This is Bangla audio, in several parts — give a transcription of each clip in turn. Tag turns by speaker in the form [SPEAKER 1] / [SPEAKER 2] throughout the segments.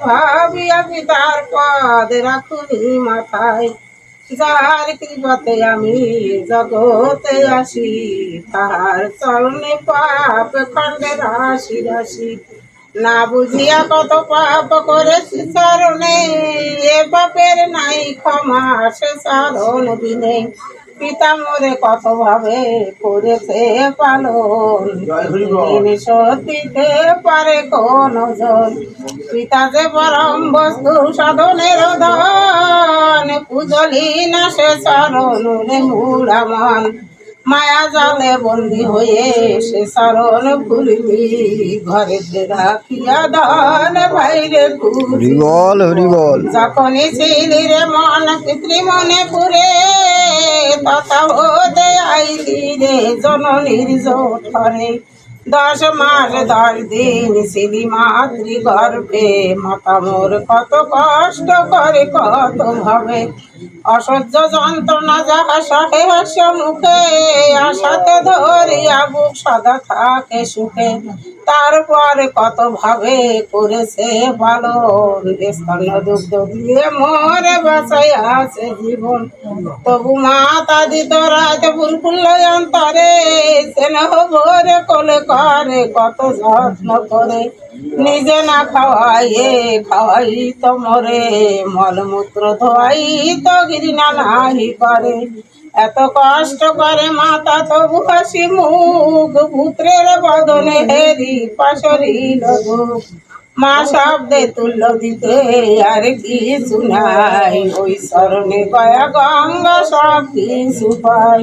[SPEAKER 1] ভাবিয়া পিতার পদ রাখুনি মাথায়, যার কৃপাতে আমি জগতে আসি, তাহার চরণে পাপ খণ্ডে রাশি রাশি। না বুঝিয়া কত পাপ করেছি চরণে, এ পাপের নাই ক্ষমা সে চরণ বিনে। পিতা মোরে কত ভাবে করেছে পালন, শোধ দিতে পারে কোন জন। পিতা যে পরম বস্তু সাধনের ধন, পুজলি না সে চরণ রে মূঢ়া মন। মায়া জালে বন্দি হয়ে সে চরণ ভুলিনি, ঘরে রাখিয়া ধন বাইরে
[SPEAKER 2] হরিবল হরিবল।
[SPEAKER 1] যখনই ছিলি রে মন পিতৃ মনে পুরে, তথা হতে আইলি রে জননীর জঠরে। 10 মাস 10 দিন ছিলি মাতৃ গর্ভে, মাতা মোর কত কষ্ট করে কত ভাবে। অসহ্য যন্ত্রণা যাহা সহে হাস্য মুখে, আশাতে ধরিয়া বুক সদা থাকে সুখে। তারপরে কত ভাবে করেছে পালন, স্তন্য দুগ্ধ দিয়ে মোরে বাঁচাই আছে জীবন। তবু মাতা দিত রাত ফুলফুল্ল অন্তরে, স্নেহ ভরে কোলে করে কত যত্ন করে। নিজে না খাওয়াইয়ে খাওয়াই তো মরে, মলমূত্র ধোয়াই তো ঘৃণা নাহি করে। এত কষ্ট করে মাতা তবু হাসি মুখ, পুত্রের বদনে হেরি পাশরিল দুঃখ। মা শব্দে তুল্য দিতে আর কিছু নাই, ওই চরণে গয়া গঙ্গা সব কিছু পাই।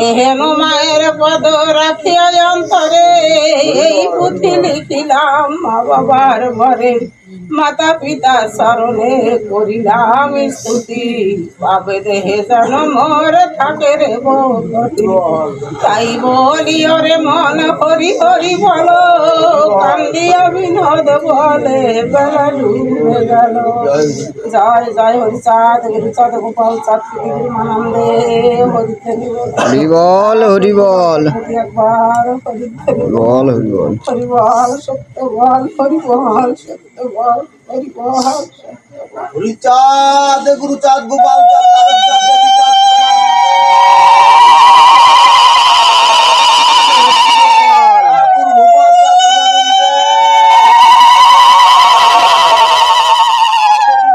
[SPEAKER 1] এহেন মায়ের পদ রাখিয়া অন্তরে, এই পুঁথি লিখিলাম মা বাবার ঘরে। মাতা পিতা চরণে করিলাম স্তুতি, পাবে দেহে যেন মোর থাকে রে ভগতি। তাই বলি ওরে মন হরি হরি বলো, কান্দিয়া বিনোদ বলে বেলা ডুবে গেল। জয় জয় হরিচাঁদ গুরুচাঁদ গোপাল চাঁদ আনন্দে
[SPEAKER 2] হরিবল হরিবল
[SPEAKER 1] একবার
[SPEAKER 2] বল হরিবল।
[SPEAKER 1] হরিবল সত্য বল, হরিবল সত্য বল, হরিবল সত্য বল।
[SPEAKER 3] হরিচাঁদ গুরুচাঁদ গোপাল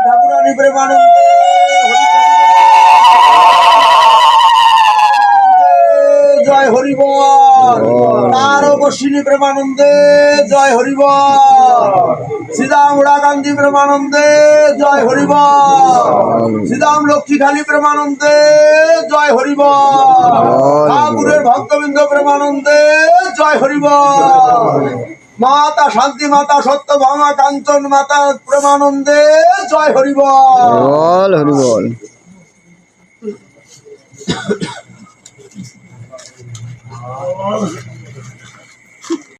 [SPEAKER 3] ঠাকুরানী প্রেমানন্দে, জয় হরিবল। তারকর্ষিণী প্রেমানন্দে, জয় হরিবল। শ্রীরাম উড়াকান্তি প্রেমানন্দে, জয় হরিবল। শ্রীরাম লক্ষ্মীখালী প্রেমানন্দে, জয় হরিবল। ঠাকুরের ভক্তবৃন্দ প্রেমানন্দে, জয় হরিবল। মাতা শান্তি মাতা সত্য ভামা কাঞ্চন মাতা প্রেমানন্দে, জয় হরিবল
[SPEAKER 2] হরিবল।
[SPEAKER 3] হরিবল।